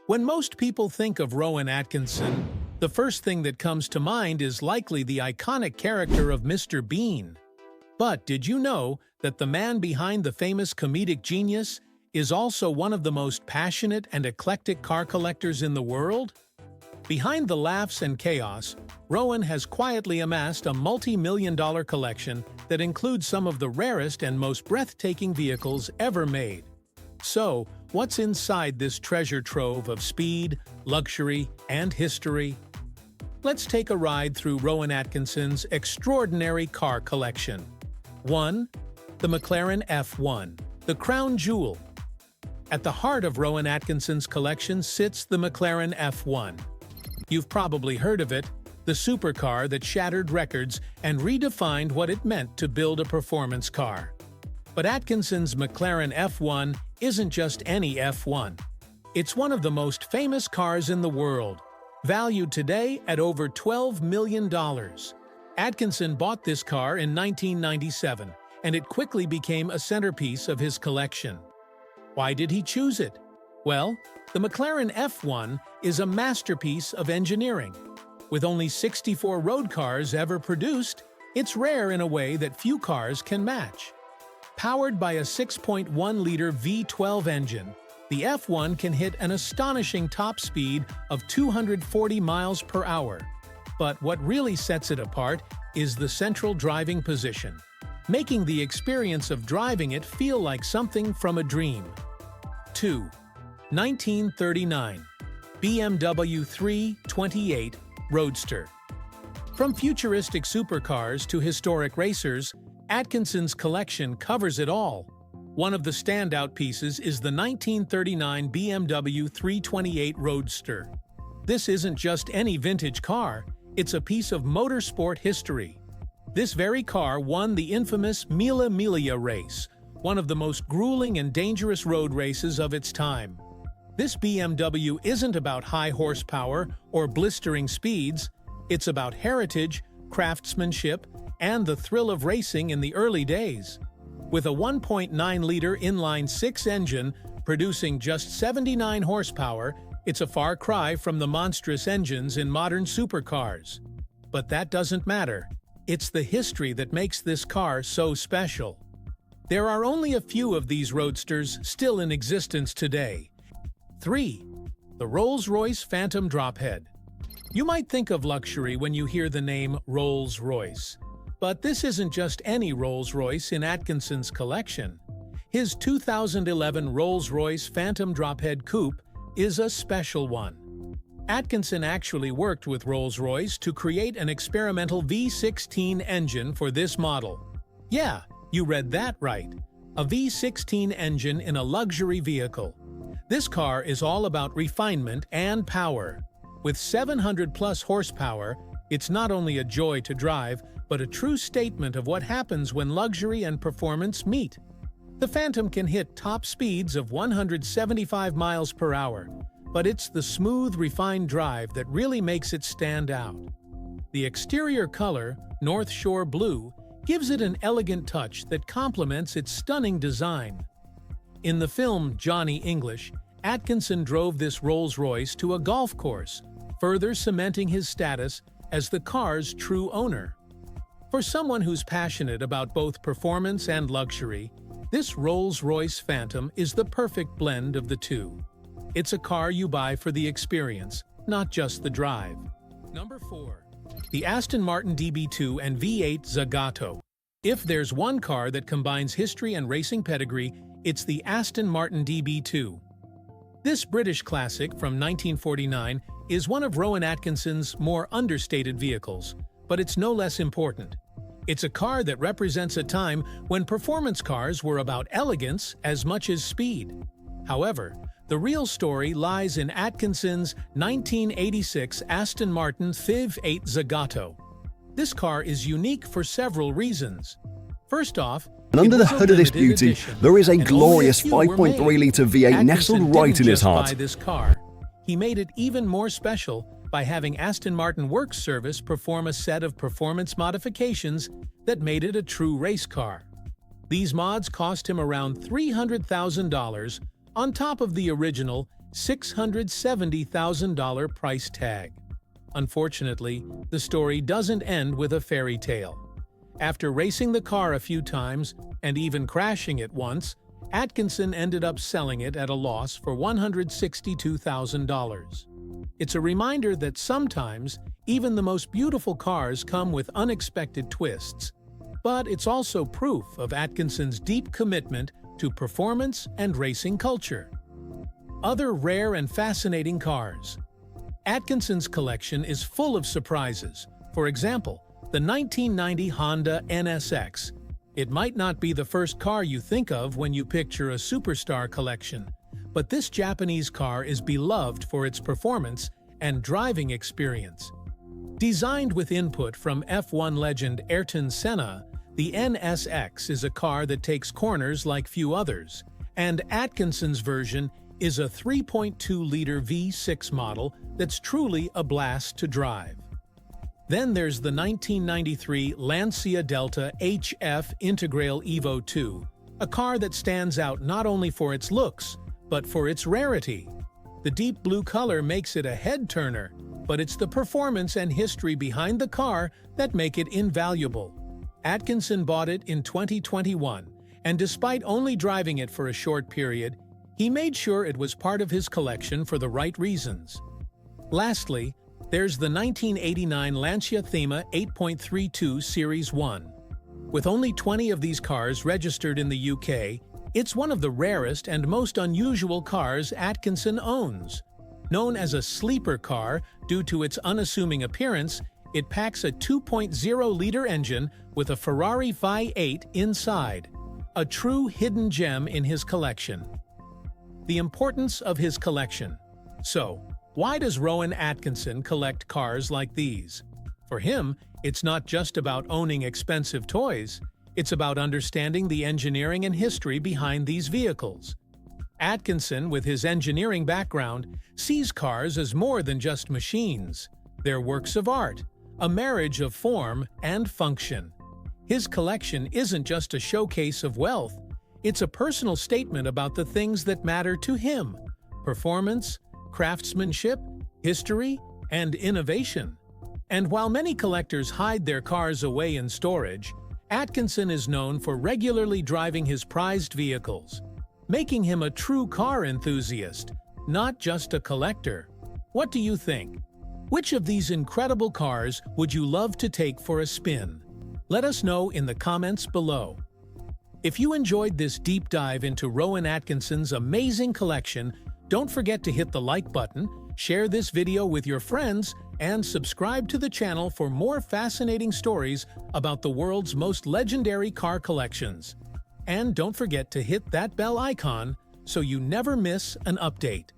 When most people think of Rowan Atkinson, the first thing that comes to mind is likely the iconic character of Mr. Bean. But did you know that the man behind the famous comedic genius is also one of the most passionate and eclectic car collectors in the world? Behind the laughs and chaos, Rowan has quietly amassed a multi-million-dollar collection that includes some of the rarest and most breathtaking vehicles ever made. So, what's inside this treasure trove of speed, luxury, and history? Let's take a ride through Rowan Atkinson's extraordinary car collection. 1. The McLaren F1, the crown jewel. At the heart of Rowan Atkinson's collection sits the McLaren F1. You've probably heard of it, the supercar that shattered records and redefined what it meant to build a performance car. But Atkinson's McLaren F1 isn't just any F1. It's one of the most famous cars in the world, valued today at over $12 million. Atkinson bought this car in 1997, and it quickly became a centerpiece of his collection. Why did he choose it? Well, the McLaren F1 is a masterpiece of engineering. With only 64 road cars ever produced, it's rare in a way that few cars can match. Powered by a 6.1-liter V12 engine, the F1 can hit an astonishing top speed of 240 miles per hour. But what really sets it apart is the central driving position, making the experience of driving it feel like something from a dream. 2. 1939 BMW 328 Roadster. From futuristic supercars to historic racers, Atkinson's collection covers it all. One of the standout pieces is the 1939 BMW 328 Roadster. This isn't just any vintage car, it's a piece of motorsport history. This very car won the infamous Mille Miglia race, one of the most grueling and dangerous road races of its time. This BMW isn't about high horsepower or blistering speeds, it's about heritage, craftsmanship, and the thrill of racing in the early days. With a 1.9-liter inline-six engine producing just 79 horsepower, it's a far cry from the monstrous engines in modern supercars. But that doesn't matter. It's the history that makes this car so special. There are only a few of these roadsters still in existence today. 3. The Rolls-Royce Phantom Drophead. You might think of luxury when you hear the name Rolls-Royce. But this isn't just any Rolls-Royce in Atkinson's collection. His 2011 Rolls-Royce Phantom Drophead Coupe is a special one. Atkinson actually worked with Rolls-Royce to create an experimental V16 engine for this model. Yeah, you read that right. A V16 engine in a luxury vehicle. This car is all about refinement and power. With 700-plus horsepower, it's not only a joy to drive, but a true statement of what happens when luxury and performance meet. The Phantom can hit top speeds of 175 miles per hour, but it's the smooth, refined drive that really makes it stand out. The exterior color, North Shore Blue, gives it an elegant touch that complements its stunning design. In the film Johnny English, Atkinson drove this Rolls-Royce to a golf course, further cementing his status as the car's true owner. For someone who's passionate about both performance and luxury, this Rolls-Royce Phantom is the perfect blend of the two. It's a car you buy for the experience, not just the drive. Number 4. The Aston Martin DB2 and V8 Zagato. If there's one car that combines history and racing pedigree, it's the Aston Martin DB2. This British classic from 1949 is one of Rowan Atkinson's more understated vehicles, but it's no less important. It's a car that represents a time when performance cars were about elegance as much as speed. However, the real story lies in Atkinson's 1986 Aston Martin V8 Zagato. This car is unique for several reasons. First off, and under the hood of this beauty, there is a glorious 5.3-litre V8 nestled right in his heart. This car. He made it even more special by having Aston Martin Works Service perform a set of performance modifications that made it a true race car. These mods cost him around $300,000 on top of the original $670,000 price tag. Unfortunately, the story doesn't end with a fairy tale. After racing the car a few times and even crashing it once, Atkinson ended up selling it at a loss for $162,000. It's a reminder that sometimes even the most beautiful cars come with unexpected twists. But it's also proof of Atkinson's deep commitment to performance and racing culture. Other rare and fascinating cars. Atkinson's collection is full of surprises. For example, the 1990 Honda NSX. It might not be the first car you think of when you picture a superstar collection, but this Japanese car is beloved for its performance and driving experience. Designed with input from F1 legend Ayrton Senna, the NSX is a car that takes corners like few others, and Atkinson's version is a 3.2-liter V6 model that's truly a blast to drive. Then there's the 1993 Lancia Delta HF Integral Evo 2, a car that stands out not only for its looks, but for its rarity. The deep blue color makes it a head-turner, but it's the performance and history behind the car that make it invaluable. Atkinson bought it in 2021, and despite only driving it for a short period, he made sure it was part of his collection for the right reasons. Lastly, there's the 1989 Lancia Thema 8.32 Series 1. With only 20 of these cars registered in the UK, it's one of the rarest and most unusual cars Atkinson owns. Known as a sleeper car due to its unassuming appearance, it packs a 2.0-liter engine with a Ferrari V8 inside, a true hidden gem in his collection. The importance of his collection. So, why does Rowan Atkinson collect cars like these? For him, it's not just about owning expensive toys, it's about understanding the engineering and history behind these vehicles. Atkinson, with his engineering background, sees cars as more than just machines. They're works of art, a marriage of form and function. His collection isn't just a showcase of wealth, it's a personal statement about the things that matter to him: performance, craftsmanship, history, and innovation. And while many collectors hide their cars away in storage, Atkinson is known for regularly driving his prized vehicles, making him a true car enthusiast, not just a collector. What do you think? Which of these incredible cars would you love to take for a spin? Let us know in the comments below. If you enjoyed this deep dive into Rowan Atkinson's amazing collection, don't forget to hit the like button, share this video with your friends, and subscribe to the channel for more fascinating stories about the world's most legendary car collections. And don't forget to hit that bell icon so you never miss an update.